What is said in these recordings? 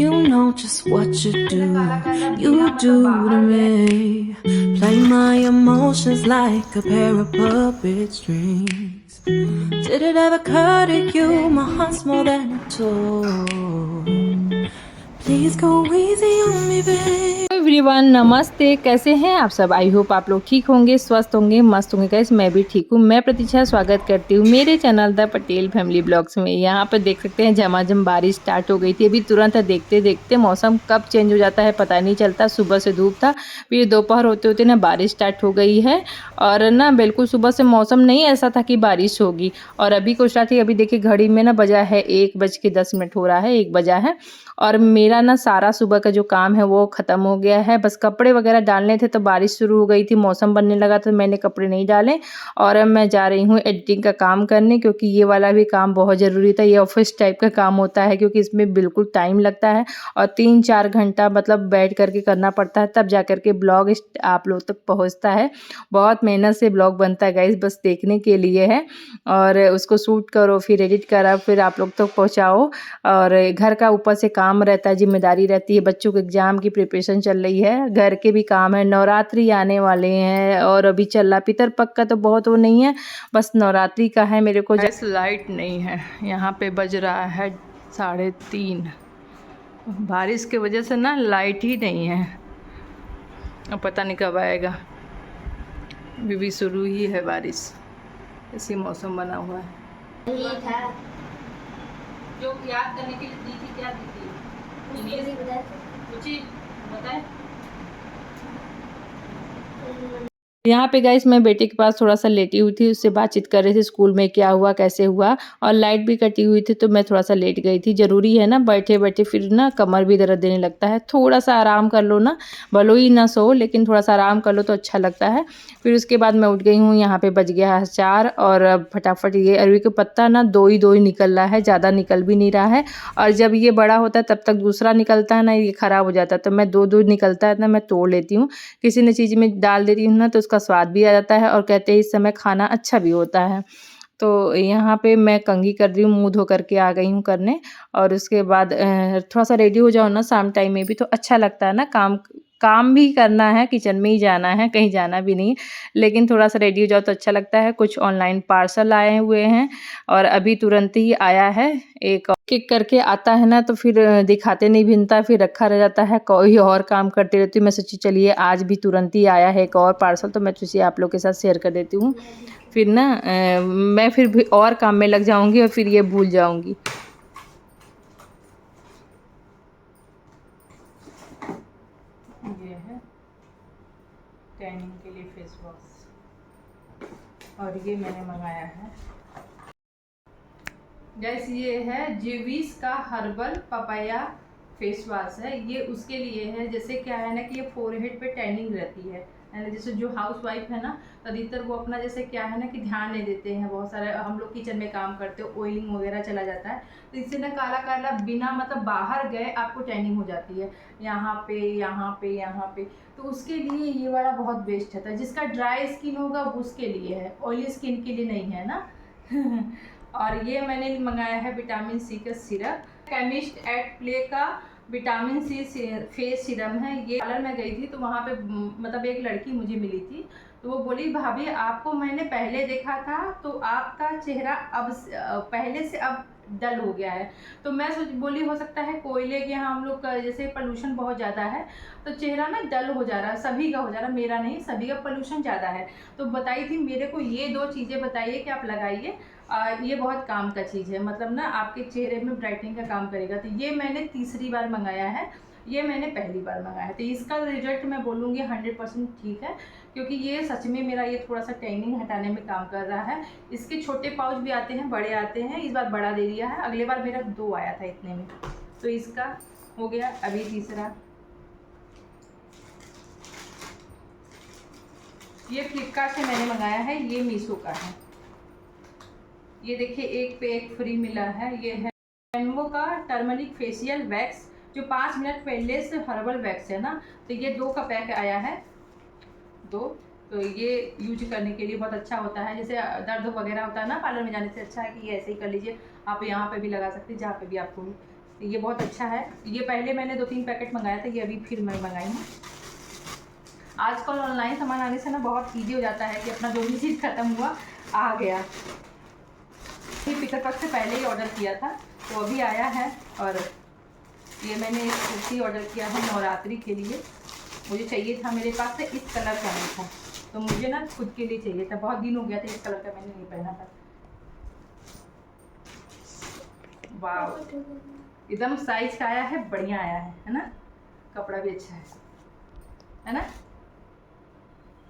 You know just what you do to me. Play my emotions like a pair of puppet strings. Did it ever occur to you my heart's more than a toy? Please go easy on me, babe. Everyone नमस्ते, कैसे हैं आप सब। I hope आप लोग ठीक होंगे, स्वस्थ होंगे, मस्त होंगे। गाइस मैं भी ठीक हूँ। मैं प्रतीक्षा स्वागत करती हूँ मेरे channel the Patel family blogs में। यहाँ पर देख सकते हैं झमाझम बारिश स्टार्ट हो गई थी। अभी तुरंत देखते देखते मौसम कब चेंज हो जाता है पता नहीं चलता। सुबह से धूप था, फिर दोपहर होते होते ना बारिश स्टार्ट हो गई है। और ना बिल्कुल सुबह से मौसम नहीं ऐसा था कि बारिश होगी, और अभी को स्टार्ट ही। अभी देखिए घड़ी में ना बजा है 1:10 हो रहा है, 1 बजा है। और मेरा ना सारा सुबह का जो काम है वो ख़त्म हो गया है। बस कपड़े वगैरह डालने थे तो बारिश शुरू हो गई थी, मौसम बनने लगा तो मैंने कपड़े नहीं डाले। और अब मैं जा रही हूँ एडिटिंग का काम करने, क्योंकि ये वाला भी काम बहुत ज़रूरी था। ये ऑफिस टाइप का काम होता है, क्योंकि इसमें बिल्कुल टाइम लगता है और 3-4 घंटा मतलब बैठ करके करना पड़ता है, तब जा करके ब्लॉग आप लोग तक पहुँचता है। बहुत मेहनत से ब्लॉग बनता है गाइस, बस देखने के लिए है। और उसको शूट करो, फिर एडिट करा, फिर आप लोग तक पहुँचाओ। और घर का ऊपर से काम रहता है, जिम्मेदारी रहती है। बच्चों के एग्जाम की प्रिपरेशन चल रही है, घर के भी काम है, नवरात्रि आने वाले हैं और अभी चल रहा। पितरपक्ष का तो बहुत वो नहीं है, बस नवरात्रि का है मेरे को। जैसे लाइट नहीं है, यहाँ पे बज रहा है 3:30। बारिश की वजह से ना लाइट ही नहीं है, अब पता नहीं कब आएगा। अभी भी शुरू ही है बारिश, इसी मौसम बना हुआ है। जो याद करने के लिए दी थी, क्या दी थी? बताए। यहाँ पे गाइस मैं बेटे के पास थोड़ा सा लेटी हुई थी, उससे बातचीत कर रही थी स्कूल में क्या हुआ कैसे हुआ। और लाइट भी कटी हुई थी तो मैं थोड़ा सा लेट गई थी। ज़रूरी है ना, बैठे बैठे फिर ना कमर भी दर्द देने लगता है। थोड़ा सा आराम कर लो ना, भलो ही ना सो, लेकिन थोड़ा सा आराम कर लो तो अच्छा लगता है। फिर उसके बाद मैं उठ गई हूँ। यहाँ पे बज गया है 4 और अब फटाफट ये अरवी का पत्ता ना दो ही निकल रहा है, ज़्यादा निकल भी नहीं रहा है। और जब ये बड़ा होता है तब तक दूसरा निकलता है ना, ये ख़राब हो जाता है, तो मैं दो निकलता है ना मैं तोड़ लेती हूँ। किसी न चीज़ में डाल देती हूँ ना तो उसका स्वाद भी आ जाता है, और कहते हैं इस समय खाना अच्छा भी होता है। तो यहाँ पे मैं कंघी कर रही हूँ, मुँह धो करके आ गई हूँ करने। और उसके बाद थोड़ा सा रेडी हो जाओ ना शाम टाइम में भी तो अच्छा लगता है ना। काम काम भी करना है, किचन में ही जाना है, कहीं जाना भी नहीं, लेकिन थोड़ा सा रेडी हो जाओ तो अच्छा लगता है। कुछ ऑनलाइन पार्सल आए हुए हैं और अभी तुरंत ही आया है। एक करके आता है ना तो फिर दिखाते नहीं भिनता, फिर रखा रह जाता है, कोई और काम करती रहती हूँ। मैं सोची चलिए आज भी तुरंत ही आया है एक और पार्सल, तो मैं सोची आप लोग के साथ शेयर कर देती हूँ। फिर ना मैं फिर भी और काम में लग जाऊंगी और फिर ये भूल जाऊंगी। ये है टैनिंग के लिए फेस वॉश, और ये मैंने मंगाया है गैस। ये है जीवीस का हर्बल पपाया फेस वॉश है। ये उसके लिए है, जैसे क्या है ना कि ये फोरहेड पे टैनिंग रहती है ना, जैसे जो हाउस वाइफ है ना अधिकतर वो अपना जैसे क्या है ना कि ध्यान नहीं देते हैं। बहुत सारे हम लोग किचन में काम करते हो, ऑयलिंग वगैरह चला जाता है, तो इससे ना काला काला बिना मतलब बाहर गए आपको टैनिंग हो जाती है, यहाँ पे यहाँ पे यहाँ पे। तो उसके लिए ये वाला बहुत बेस्ट है। जिसका ड्राई स्किन होगा उसके लिए है, ऑयली स्किन के लिए नहीं है ना। और ये मैंने मंगाया है विटामिन सी का सिरप, केमिस्ट एट प्ले का विटामिन सी फेस सीरम है। ये पार्लर में गई थी तो वहाँ पे मतलब एक लड़की मुझे मिली थी, तो वो बोली भाभी आपको मैंने पहले देखा था तो आपका चेहरा अब पहले से अब डल हो गया है। तो मैं बोली हो सकता है कोयले के यहाँ हम लोग जैसे पोल्यूशन बहुत ज़्यादा है तो चेहरा ना डल हो जा रहा है, सभी का हो जा रहा है, मेरा नहीं, सभी का पोल्यूशन ज़्यादा है। तो बताई थी मेरे को ये 2 चीज़ें बताइए कि आप लगाइए, ये बहुत काम का चीज़ है, मतलब ना आपके चेहरे में ब्राइटनिंग का काम करेगा। तो ये मैंने तीसरी बार मंगाया है, ये मैंने पहली बार मंगाया है। तो इसका रिजल्ट मैं बोलूँगी 100% ठीक है, क्योंकि ये सच में मेरा ये थोड़ा सा टैनिंग हटाने में काम कर रहा है। इसके छोटे पाउच भी आते हैं, बड़े आते हैं, इस बार बड़ा दे दिया है, अगले बार मेरा 2 आया था इतने में। तो इसका हो गया अभी तीसरा। ये फ्लिपकार्ट से मैंने मंगाया है, ये मीशो का है। ये देखिए एक पे एक फ्री मिला है। ये है रेनबो का टर्मरिक फेशियल वैक्स, जो 5 मिनट पहले से हर्बल वैक्स है ना। तो ये 2 का पैक आया है, 2। तो ये यूज करने के लिए बहुत अच्छा होता है, जैसे दर्द वगैरह होता है ना पार्लर में जाने से अच्छा है कि ये ऐसे ही कर लीजिए। आप यहाँ पे भी लगा सकते हैं जहाँ पे भी आपको ये बहुत अच्छा है। ये पहले मैंने 2-3 पैकेट मंगाया था, ये अभी फिर मैं मंगाई हूँ। आजकल ऑनलाइन सामान आने से ना बहुत ईजी हो जाता है कि अपना जो भी चीज़ ख़त्म हुआ आ गया। ये पितरपक्ष से पहले ही ऑर्डर किया था तो अभी आया है। और ये मैंने एक कुर्ती ऑर्डर किया है नवरात्रि के लिए। मुझे चाहिए था, मेरे पास से इस कलर का नहीं था तो मुझे ना खुद के लिए चाहिए था। बहुत दिन हो गया था इस कलर का मैंने नहीं पहना था। वाह, एकदम साइज का आया है, बढ़िया आया है ना। कपड़ा भी अच्छा है ना।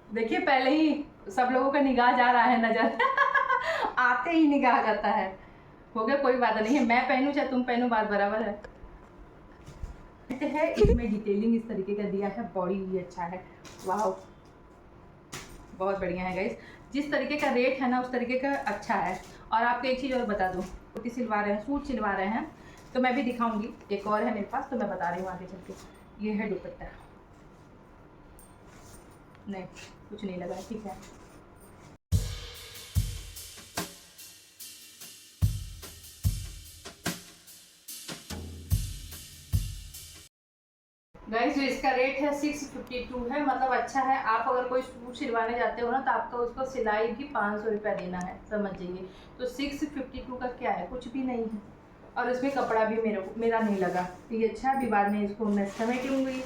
देखिए पहले ही सब लोगों का निगाह जा रहा है, नजर आते ही निगाह जाता है। हो गया, कोई बात नहीं है, मैं पहनूं चाहे तुम पहनूं, बात बराबर है। इसमें डिटेलिंग इस तरीके का दिया है, बॉडी भी अच्छा है। वाह, बहुत बढ़िया है गाइस। जिस तरीके का रेट है ना उस तरीके का अच्छा है। और आपको एक चीज़ और बता दूँ, कुर्ती सिलवा रहे हैं, सूट सिलवा रहे हैं तो मैं भी दिखाऊंगी। एक और है मेरे पास तो मैं बता रही हूँ आगे चल के। ये है दुपट्टा, नहीं कुछ नहीं लगा, ठीक है। गाइस जो इसका रेट है 652 है, मतलब अच्छा है। आप अगर कोई सूट सिलवाने जाते हो ना तो आपका उसको सिलाई भी 500 रुपया देना है, समझ जाइए। तो 652 का क्या है, कुछ भी नहीं है। और इसमें कपड़ा भी मेरा नहीं लगा, तो ये अच्छा है। बाद में इसको मैं समेट लूँगी।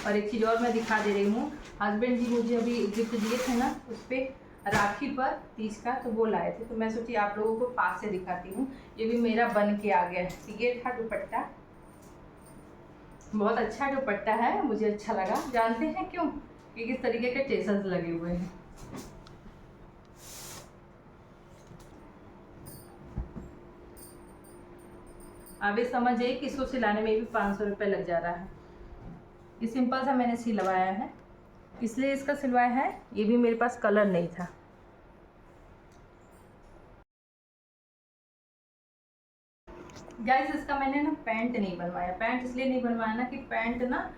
और एक चीज़ और मैं दिखा दे रही हूँ, हस्बैंड जी मुझे अभी गिफ्ट दिए थे ना उस पर राखी पर 30 का, तो वो लाए थे। तो मैं सोची आप लोगों को पास से दिखाती हूँ। ये भी मेरा बन के आ गया है। ये था दुपट्टा, बहुत अच्छा दुपट्टा है, मुझे अच्छा लगा। जानते हैं क्यों? कि किस तरीके के टेसल्स लगे हुए हैं। अब ये समझिए कि इसको सिलाने में भी 500 रुपये लग जा रहा है। ये सिंपल सा मैंने सिलवाया है, इसलिए इसका सिलवाया है। ये भी मेरे पास कलर नहीं था। गाइस इसका मैंने ना पैंट नहीं बनवाया। पैंट इसलिए नहीं बनवाया ना कि पैंट ना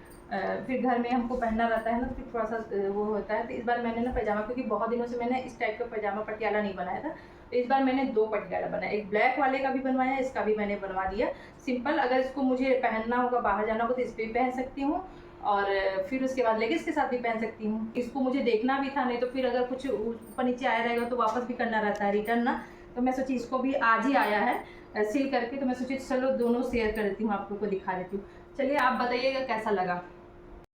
फिर घर में हमको पहनना रहता है ना, फिर थोड़ा सा वो होता है। तो इस बार मैंने ना पैजामा, क्योंकि बहुत दिनों से मैंने इस टाइप का पैजामा पटियाला नहीं बनाया था, तो इस बार मैंने 2 पटियाला बनाया। एक ब्लैक वाले का भी बनवाया, इसका भी मैंने बनवा दिया सिंपल। अगर इसको मुझे पहनना होगा, बाहर जाना होगा तो इस पर भी पहन सकती हूँ। और फिर उसके बाद लेगिंग्स के साथ भी पहन सकती हूँ। इसको मुझे देखना भी था, नहीं तो फिर अगर कुछ ऊपर नीचे आया रहेगा तो वापस भी करना रहता है, रिटर्न ना। तो मैं सोची इसको भी आज ही आया है सील करके, तो मैं सोची चलो दोनों शेयर कर देती हूँ, आप लोग को दिखा देती हूँ। चलिए आप बताइएगा कैसा लगा।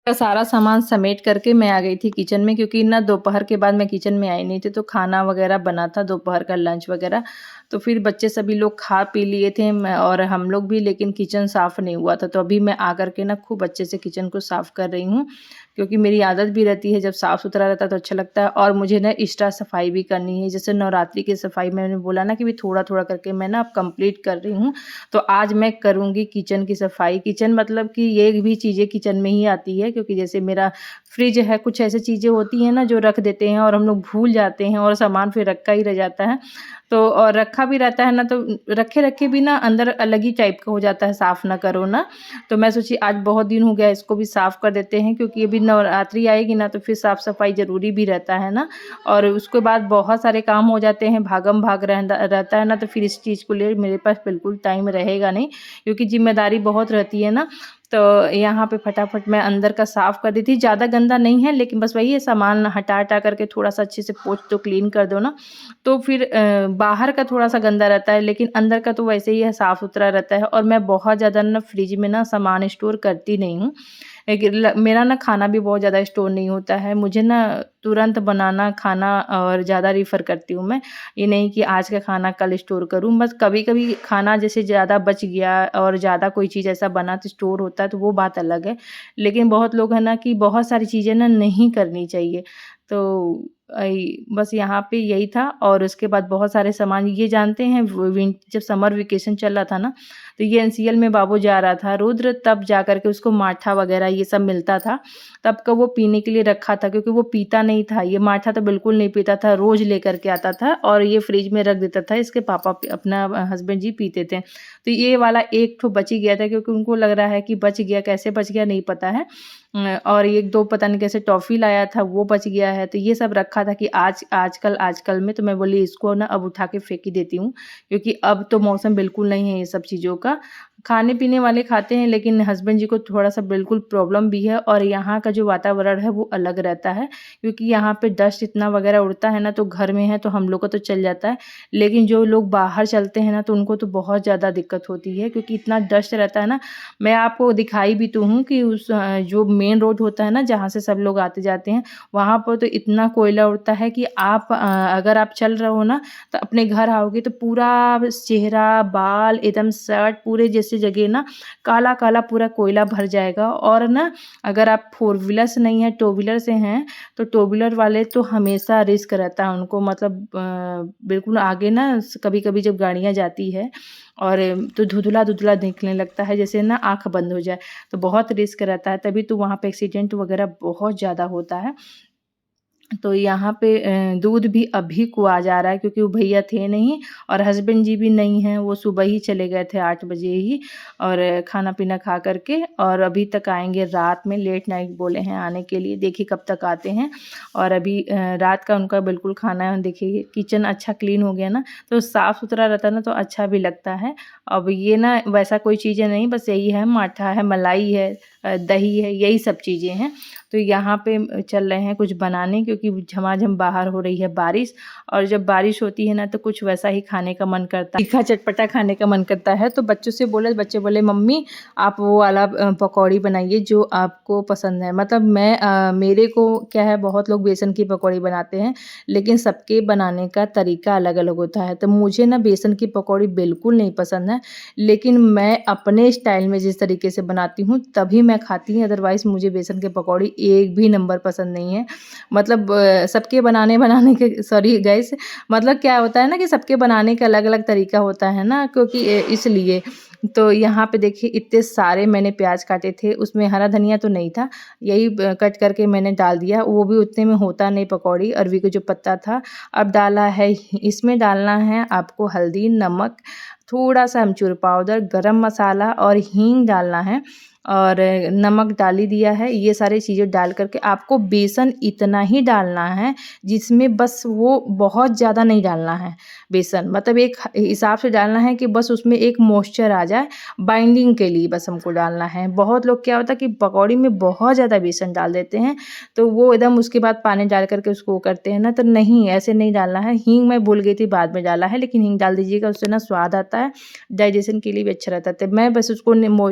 का सारा सामान समेट करके मैं आ गई थी किचन में, क्योंकि ना दोपहर के बाद मैं किचन में आई नहीं थी, तो खाना वगैरह बना था दोपहर का, लंच वगैरह। तो फिर बच्चे सभी लोग खा पी लिए थे, और हम लोग भी, लेकिन किचन साफ़ नहीं हुआ था। तो अभी मैं आकर के ना खूब अच्छे से किचन को साफ़ कर रही हूँ, क्योंकि मेरी आदत भी रहती है, जब साफ़ सुथरा रहता है तो अच्छा लगता है। और मुझे ना एक्स्ट्रा सफाई भी करनी है, जैसे नवरात्रि की सफाई मैंने बोला ना कि भी थोड़ा थोड़ा करके मैं ना अब कंप्लीट कर रही हूँ। तो आज मैं करूँगी किचन की सफाई। किचन मतलब कि ये भी चीज़ें किचन में ही आती है, क्योंकि जैसे मेरा फ्रिज है, कुछ ऐसी चीज़ें होती हैं ना जो रख देते हैं और हम लोग भूल जाते हैं, और सामान फिर रखा ही रह जाता है। तो और रखा भी रहता है ना, तो रखे रखे भी ना अंदर अलग ही टाइप का हो जाता है, साफ़ ना करो ना। तो मैं सोची आज बहुत दिन हो गया, इसको भी साफ़ कर देते हैं, क्योंकि अभी नवरात्रि आएगी ना, तो फिर साफ़ सफाई ज़रूरी भी रहता है ना। और उसके बाद बहुत सारे काम हो जाते हैं, भागम भाग रहता है ना, तो फिर इस चीज़ को लिए मेरे पास बिल्कुल टाइम रहेगा नहीं, क्योंकि जिम्मेदारी बहुत रहती है ना। तो यहाँ पे फटाफट मैं अंदर का साफ़ कर दी थी। ज़्यादा गंदा नहीं है, लेकिन बस वही है, सामान हटा हटा करके थोड़ा सा अच्छे से पोंछ दो, क्लीन कर दो ना, तो फिर बाहर का थोड़ा सा गंदा रहता है, लेकिन अंदर का तो वैसे ही है, साफ़ सुथरा रहता है। और मैं बहुत ज़्यादा ना फ्रिज में ना सामान स्टोर करती नहीं हूँ। मेरा ना खाना भी बहुत ज़्यादा स्टोर नहीं होता है। मुझे ना तुरंत बनाना खाना और ज़्यादा रेफ़र करती हूँ मैं। ये नहीं कि आज का खाना कल स्टोर करूँ। बस कभी-कभी खाना जैसे ज़्यादा बच गया और ज़्यादा कोई चीज़ ऐसा बना तो स्टोर होता है, तो वो बात अलग है। लेकिन बहुत लोग हैं ना कि बहुत सारी चीज़ें ना नहीं करनी चाहिए। तो बस यहाँ पे यही था। और उसके बाद बहुत सारे सामान, ये जानते हैं जब समर वेकेशन चल रहा था ना, तो ये एनसीएल में बाबू जा रहा था रुद्र, तब जा कर के उसको माठा वगैरह ये सब मिलता था, तब का वो पीने के लिए रखा था, क्योंकि वो पीता नहीं था। ये माठा तो बिल्कुल नहीं पीता था, रोज़ लेकर के आता था और ये फ्रिज में रख देता था। इसके पापा अपना हस्बैंड जी पीते थे। तो ये वाला एक ठो बच ही गया था, क्योंकि उनको लग रहा है कि बच गया, कैसे बच गया नहीं पता है। और 1-2 पता नहीं कैसे टॉफ़ी लाया था, वो बच गया है। तो ये सब रखा था कि आजकल में, तो मैं बोली इसको ना अब उठा के फेंक ही देती हूँ, क्योंकि अब तो मौसम बिल्कुल नहीं है ये सब चीज़ों का। खाने पीने वाले खाते हैं, लेकिन हस्बैंड जी को थोड़ा-सा बिल्कुल प्रॉब्लम भी है और यहाँ का जो वातावरण है वो अलग रहता है, क्योंकि यहाँ पे डस्ट इतना वगैरह उड़ता है ना, तो घर में है तो हम लोग को तो चल जाता है, लेकिन जो लोग बाहर चलते हैं ना तो उनको तो बहुत ज़्यादा दिक्कत होती है, क्योंकि इतना डस्ट रहता है ना। मैं आपको दिखाई भी तो हूँ कि उस जो मेन रोड होता है ना जहाँ से सब लोग आते जाते हैं, वहाँ पर तो इतना कोयला उड़ता है कि आप अगर आप चल रहे हो ना तो अपने घर आओगे तो पूरा चेहरा, बाल, एकदम शर्ट पूरे जैसे जगह ना काला काला पूरा कोयला भर जाएगा। और ना अगर आप फोर व्हीलर से नहीं है, टू व्हीलर से हैं, तो टू व्हीलर वाले तो हमेशा रिस्क रहता है उनको, मतलब बिल्कुल आगे ना कभी कभी जब गाड़ियाँ जाती है और तो धुंधला धुंधला दिखने लगता है, जैसे ना आँख बंद हो जाए, तो बहुत रिस्क रहता है, तभी तो वहाँ पे एक्सीडेंट वगैरह बहुत ज़्यादा होता है। तो यहाँ पे दूध भी अभी को आ जा रहा है, क्योंकि वो भैया थे नहीं और हस्बैंड जी भी नहीं हैं, वो सुबह ही चले गए थे 8 बजे ही, और खाना पीना खा करके, और अभी तक आएंगे रात में, लेट नाइट बोले हैं आने के लिए, देखिए कब तक आते हैं। और अभी रात का उनका बिल्कुल खाना है, देखिए किचन अच्छा क्लीन हो गया ना, तो साफ़ सुथरा रहता है ना तो अच्छा भी लगता है। अब ये ना वैसा कोई चीज़ें नहीं, बस यही है, माठा है, मलाई है, दही है, यही सब चीज़ें हैं। तो यहाँ पे चल रहे हैं कुछ बनाने, क्योंकि झमाझम बाहर हो रही है बारिश, और जब बारिश होती है ना तो कुछ वैसा ही खाने का मन करता है, तीखा चटपटा खाने का मन करता है। तो बच्चों से बोले, बच्चे बोले मम्मी आप वो वाला पकौड़ी बनाइए जो आपको पसंद है। मतलब मेरे को क्या है, बहुत लोग बेसन की पकौड़ी बनाते हैं, लेकिन सबके बनाने का तरीका अलग अलग होता है। तो मुझे ना बेसन की पकौड़ी बिल्कुल नहीं पसंद है, लेकिन मैं अपने स्टाइल में जिस तरीके से बनाती हूँ तभी मैं खाती हूँ, अदरवाइज़ मुझे बेसन की पकौड़ी एक भी नंबर पसंद नहीं है। मतलब सबके बनाने के, सॉरी गाइस, मतलब क्या होता है ना कि सबके बनाने का अलग अलग तरीका होता है ना, क्योंकि इसलिए। तो यहाँ पे देखिए इतने सारे मैंने प्याज काटे थे, उसमें हरा धनिया तो नहीं था, यही कट करके मैंने डाल दिया, वो भी उतने में होता नहीं पकौड़ी। अरवी का जो पत्ता था अब डाला है, इसमें डालना है आपको हल्दी, नमक, थोड़ा सा अमचूर पाउडर, गरम मसाला और हींग डालना है, और नमक डाल ही दिया है। ये सारी चीज़ें डाल करके आपको बेसन इतना ही डालना है, जिसमें बस वो बहुत ज़्यादा नहीं डालना है बेसन, मतलब एक हिसाब से डालना है कि बस उसमें एक मॉइस्चर आ जाए, बाइंडिंग के लिए बस हमको डालना है। बहुत लोग क्या होता है कि पकौड़ी में बहुत ज़्यादा बेसन डाल देते हैं, तो वो एकदम उसके बाद पानी डाल करके उसको करते हैं ना, तो नहीं, ऐसे नहीं डालना है। हींग मैं भूल गई थी, बाद में डाला है, लेकिन हींग डाल दीजिएगा, उससे ना स्वाद आता है, डाइजेशन के लिए भी अच्छा रहता है। तो मैं बस उसको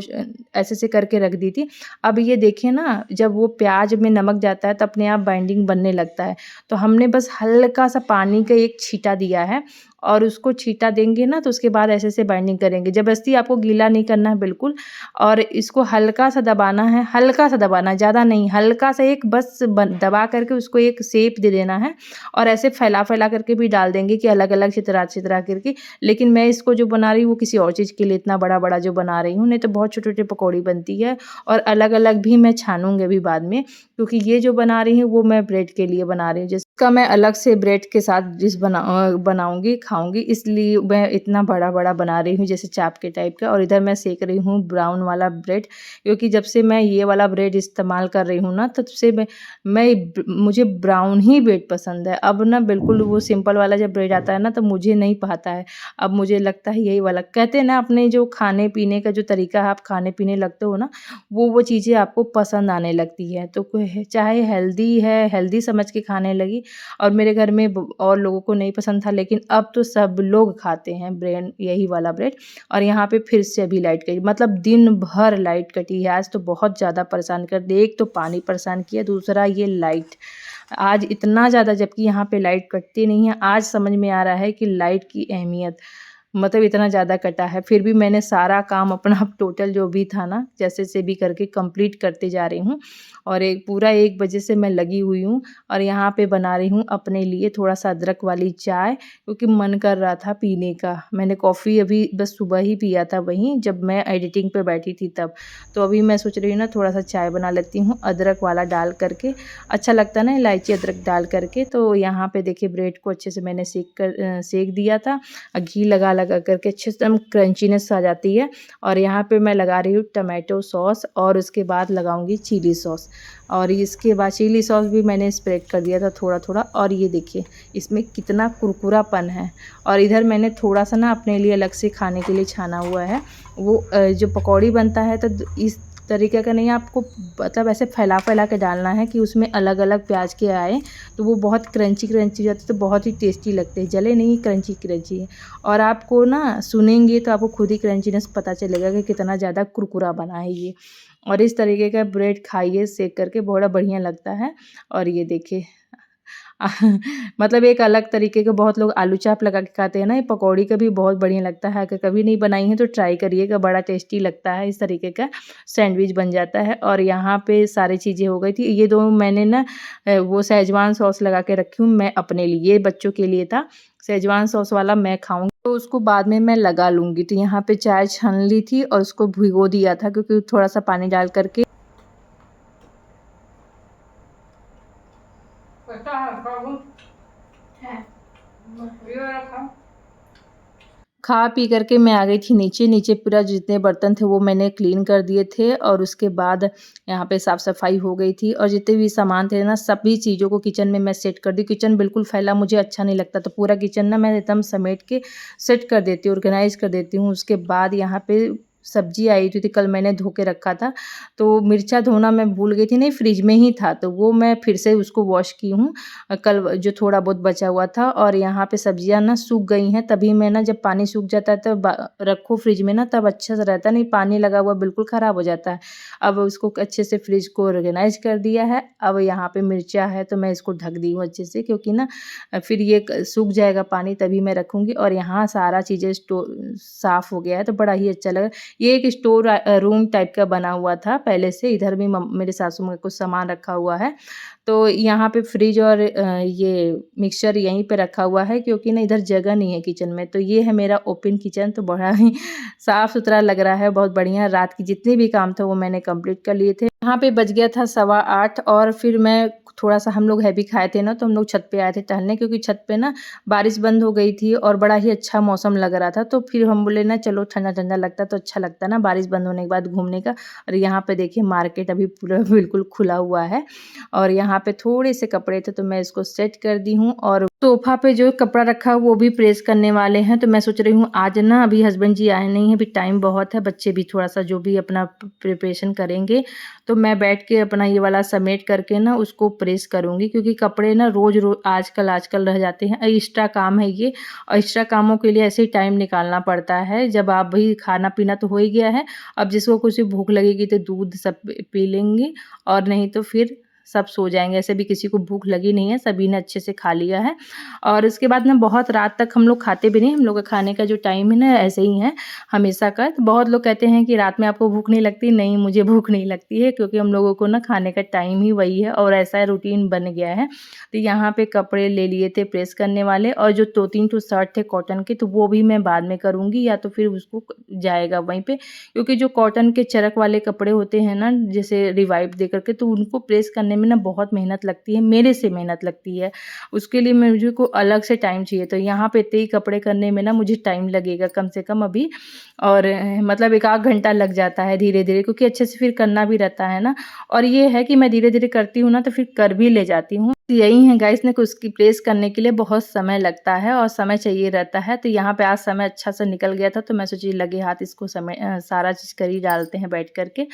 ऐसे से करके रख दी थी। अब ये देखिए ना, जब वो प्याज में नमक जाता है तो अपने आप बाइंडिंग बनने लगता है, तो हमने बस हल्का सा पानी का एक छींटा दिया है, और उसको छींटा देंगे ना तो उसके बाद ऐसे से बाइंडिंग करेंगे। ज़बरदस्ती आपको गीला नहीं करना है बिल्कुल, और इसको हल्का सा दबाना है, हल्का सा दबाना, ज़्यादा नहीं, हल्का सा एक बस दबा करके उसको एक शेप दे देना है, और ऐसे फैला फैला करके भी डाल देंगे कि अलग अलग छितरा छितरा करके। लेकिन मैं इसको जो बना रही हूँ वो किसी और चीज़ के लिए इतना बड़ा बड़ा जो बना रही हूँ, नहीं तो बहुत छोटे छोटे पकौड़ी बनती है, और अलग अलग भी मैं छानूंगी अभी बाद में, क्योंकि ये जो बना रही हूँ वो मैं ब्रेड के लिए बना रही हूँ, जिसका मैं अलग से ब्रेड के साथ डिश बनाऊंगी खाऊंगी, इसलिए मैं इतना बड़ा बड़ा बना रही हूँ जैसे चाप के टाइप का। और इधर मैं सेक रही हूँ ब्राउन वाला ब्रेड, क्योंकि जब से मैं ये वाला ब्रेड इस्तेमाल कर रही हूँ ना तब से मुझे ब्राउन ही ब्रेड पसंद है। अब ना बिल्कुल वो सिंपल वाला जब ब्रेड आता है ना तो मुझे नहीं पाता है, अब मुझे लगता है यही वाला, कहते हैं ना अपने जो खाने पीने का जो तरीका है, आप खाने पीने लगते हो ना, वो चीज़ें आपको पसंद आने लगती है। तो चाहे हेल्दी है, हेल्दी समझ के खाने लगी, और मेरे घर में और लोगों को नहीं पसंद था, लेकिन अब तो सब लोग खाते हैं ब्रेड, यही वाला ब्रेड। और यहाँ पे फिर से अभी लाइट कटी, मतलब दिन भर लाइट कटी है आज, तो बहुत ज़्यादा परेशान कर दे। एक तो पानी परेशान किया, दूसरा ये लाइट आज इतना ज़्यादा, जबकि यहाँ पे लाइट कटती नहीं है। आज समझ में आ रहा है कि लाइट की अहमियत, मतलब इतना ज़्यादा कटा है। फिर भी मैंने सारा काम अपना टोटल जो भी था ना जैसे से भी करके कंप्लीट करते जा रही हूँ, और पूरा 1 बजे से मैं लगी हुई हूँ। और यहाँ पे बना रही हूँ अपने लिए थोड़ा सा अदरक वाली चाय, क्योंकि मन कर रहा था पीने का। मैंने कॉफ़ी अभी बस सुबह ही पिया था, वहीं जब मैं एडिटिंग पे बैठी थी तब। तो अभी मैं सोच रही हूँ ना थोड़ा सा चाय बना लेती हूँ अदरक वाला डाल करके, अच्छा लगता है ना इलायची अदरक डाल करके। तो यहाँ पे देखिए ब्रेड को अच्छे से मैंने सेक दिया था, घी लगा लगा करके अच्छे से एकदम क्रंचीनेस आ जाती है। और यहाँ पे मैं लगा रही हूँ टमाटो सॉस और उसके बाद लगाऊंगी चिली सॉस। और इसके बाद चिली सॉस भी मैंने स्प्रेड कर दिया था थोड़ा थोड़ा। और ये देखिए इसमें कितना कुरकुरापन है। और इधर मैंने थोड़ा सा ना अपने लिए अलग से खाने के लिए छाना हुआ है। वो जो पकौड़ी बनता है तो इस तरीके का नहीं, आपको मतलब ऐसे फैला फैला के डालना है कि उसमें अलग अलग प्याज के आए, तो वो बहुत क्रंची क्रंची जाते तो बहुत ही टेस्टी लगते हैं। जले नहीं, क्रंची क्रंची है। और आपको ना सुनेंगे तो आपको खुद ही क्रंचीनेस पता चलेगा कि कितना ज़्यादा कुरकुरा बना है ये। और इस तरीके का ब्रेड खाइए सेक करके, बड़ा बढ़िया लगता है। और ये देखिए मतलब एक अलग तरीके के, बहुत लोग आलू चाप लगा के खाते हैं ना, ये पकौड़ी का भी बहुत बढ़िया लगता है। अगर कभी नहीं बनाई है तो ट्राई करिएगा, बड़ा टेस्टी लगता है। इस तरीके का सैंडविच बन जाता है। और यहाँ पे सारी चीज़ें हो गई थी। ये दो मैंने ना वो शेजवान सॉस लगा के रखी हूँ मैं अपने लिए, बच्चों के लिए था। शेजवान सॉस वाला मैं खाऊंगी तो उसको बाद में मैं लगा लूँगी। तो यहाँ पे चाय छान ली थी और उसको भिगो दिया था, क्योंकि थोड़ा सा पानी डाल करके खा पी करके मैं आ गई थी नीचे। नीचे पूरा जितने बर्तन थे वो मैंने क्लीन कर दिए थे। और उसके बाद यहाँ पे साफ़ सफाई हो गई थी। और जितने भी सामान थे ना, सभी चीज़ों को किचन में मैं सेट कर दी। किचन बिल्कुल फैला मुझे अच्छा नहीं लगता, तो पूरा किचन ना मैं एकदम समेट के सेट कर देती हूँ, ऑर्गेनाइज कर देती हूँ। उसके बाद यहाँ पे सब्जी आई हुई थी, कल मैंने धो के रखा था, तो मिर्चा धोना मैं भूल गई थी, नहीं फ्रिज में ही था, तो वो मैं फिर से उसको वॉश की हूँ कल, जो थोड़ा बहुत बचा हुआ था। और यहाँ पे सब्जियाँ ना सूख गई हैं, तभी मैं ना, जब पानी सूख जाता है तो रखो फ्रिज में ना, तब अच्छा से रहता है, नहीं पानी लगा हुआ बिल्कुल ख़राब हो जाता है। अब उसको अच्छे से फ्रिज को ऑर्गेनाइज कर दिया है। अब यहाँ पे मिर्चा है तो मैं इसको ढक दी हूँ अच्छे से, क्योंकि ना फिर ये सूख जाएगा पानी तभी मैं रखूँगी। और यहाँ सारा चीज़ें साफ़ हो गया है, तो बड़ा ही अच्छा लगा। ये एक स्टोर रूम टाइप का बना हुआ था पहले से। इधर भी मेरे सासू माँ का कुछ सामान रखा हुआ है, तो यहाँ पे फ्रिज और ये मिक्सचर यहीं पे रखा हुआ है, क्योंकि ना इधर जगह नहीं है किचन में। तो ये है मेरा ओपन किचन, तो बड़ा ही साफ़ सुथरा लग रहा है, बहुत बढ़िया। रात की जितने भी काम थे वो मैंने कंप्लीट कर लिए थे। यहाँ पे बज गया था 8:15 और फिर मैं थोड़ा सा, हम लोग हैवी खाए थे ना, तो हम लोग छत पे आए थे टहलने, क्योंकि छत पे ना बारिश बंद हो गई थी और बड़ा ही अच्छा मौसम लग रहा था। तो फिर हम बोले ना चलो, ठंडा ठंडा लगता तो अच्छा लगता ना बारिश बंद होने के बाद घूमने का। और यहाँ पे देखिए मार्केट अभी पूरा बिल्कुल खुला हुआ है। और यहाँ पे थोड़े से कपड़े थे तो मैं इसको सेट कर दी हूँ। और सोफा पे जो कपड़ा रखा वो भी प्रेस करने वाले हैं, तो मैं सोच रही हूँ आज ना, अभी हस्बैंड जी आए नहीं हैं, अभी टाइम बहुत है, बच्चे भी थोड़ा सा जो भी अपना प्रिपरेशन करेंगे, तो मैं बैठ के अपना ये वाला समेट करके ना उसको प्रेस करूँगी। क्योंकि कपड़े ना रोज़ आजकल रह जाते हैं, एक्स्ट्रा काम है ये। और एक्स्ट्रा कामों के लिए ऐसे ही टाइम निकालना पड़ता है। जब आप भी खाना पीना तो हो ही गया है, अब जिसको कुछ भूख लगेगी तो दूध सब पी लेंगी, और नहीं तो फिर सब सो जाएंगे। ऐसे भी किसी को भूख लगी नहीं है, सभी ने अच्छे से खा लिया है। और उसके बाद ना बहुत रात तक हम लोग खाते भी नहीं, हम लोग का खाने का जो टाइम है ना ऐसे ही है हमेशा का। तो बहुत लोग कहते हैं कि रात में आपको भूख नहीं लगती, नहीं मुझे भूख नहीं लगती है, क्योंकि हम लोगों को ना खाने का टाइम ही वही है और ऐसा रूटीन बन गया है। तो यहाँ पे कपड़े ले लिए थे प्रेस करने वाले, और जो 2-3 ठो शर्ट थे कॉटन के, तो वो भी मैं बाद में करूँगी, या तो फिर उसको जाएगा वहीं पे। क्योंकि जो कॉटन के चरक वाले कपड़े होते हैं ना, जैसे रिवाइव दे करके, तो उनको प्रेस करने में ना बहुत मेहनत लगती है, मेरे से मेहनत लगती है। उसके लिए मुझे को अलग से टाइम चाहिए। तो यहाँ पे इतने ही कपड़े करने में ना मुझे टाइम लगेगा कम से कम अभी, और मतलब 1 आध घंटा लग जाता है धीरे धीरे, क्योंकि अच्छे से फिर करना भी रहता है ना। और ये है कि मैं धीरे धीरे करती हूँ ना, तो फिर कर भी ले जाती हूँ। यही है गाइस, ने उसकी प्रेस करने के लिए बहुत समय लगता है और समय चाहिए रहता है। तो यहाँ पे आज समय अच्छा सा निकल गया था, तो मैं सोची लगे हाथ इसको समय सारा चीज़ कर ही डालते हैं बैठ करके।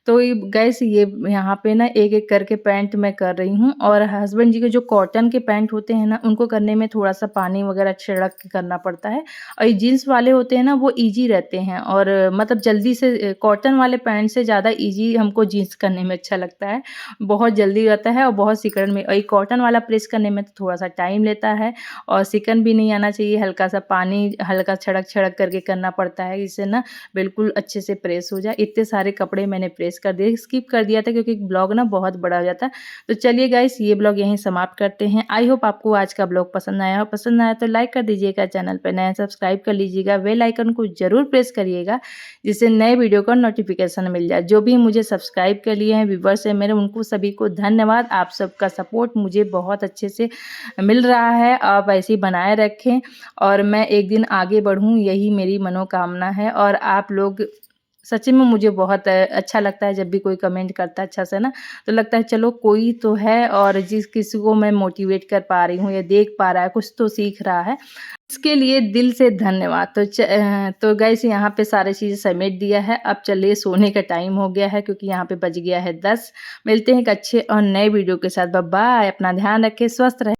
तो गैस ये यहाँ पे ना एक एक करके पैंट मैं कर रही हूँ। और हस्बैंड जी के जो कॉटन के पैंट होते हैं ना, उनको करने में थोड़ा सा पानी वगैरह छिड़क के करना पड़ता है। और ये जीन्स वाले होते हैं ना, वो इजी रहते हैं, और मतलब जल्दी से कॉटन वाले पैंट से ज़्यादा इजी हमको जीन्स करने में अच्छा लगता है। बहुत जल्दी रहता है और बहुत सिकन में। और ये कॉटन वाला प्रेस करने में तो थोड़ा सा टाइम लेता है, और सिकन भी नहीं आना चाहिए, हल्का सा पानी हल्का छड़क छड़क करके करना पड़ता है, इससे ना बिल्कुल अच्छे से प्रेस हो जाए। इतने सारे कपड़े मैंने प्रेस मिस कर दिया, स्किप कर दिया था क्योंकि ब्लॉग ना बहुत बड़ा हो जाता है। तो चलिए गाइस ये ब्लॉग यहीं समाप्त करते हैं। आई होप आपको आज का ब्लॉग पसंद आया हो। पसंद आया तो लाइक कर दीजिएगा, चैनल पर नया सब्सक्राइब कर लीजिएगा, बेल आइकन को जरूर प्रेस करिएगा जिससे नए वीडियो का नोटिफिकेशन मिल जाए। जो भी मुझे सब्सक्राइब कर लिए हैं व्यूवर्स है मेरे, उनको सभी को धन्यवाद। आप सबका सपोर्ट मुझे बहुत अच्छे से मिल रहा है, आप ऐसे ही बनाए रखें और मैं एक दिन आगे बढ़ूं, यही मेरी मनोकामना है। और आप लोग सच में मुझे बहुत अच्छा लगता है जब भी कोई कमेंट करता है अच्छा से ना, तो लगता है चलो कोई तो है और जिस किसी को मैं मोटिवेट कर पा रही हूँ या देख पा रहा है, कुछ तो सीख रहा है, इसके लिए दिल से धन्यवाद। तो गाइस यहाँ पे सारी चीज़ें समेट दिया है। अब चलिए सोने का टाइम हो गया है क्योंकि यहाँ पे बज गया है 10। मिलते हैं एक अच्छे और नए वीडियो के साथ। बाय बाय, अपना ध्यान रखें, स्वस्थ रहें।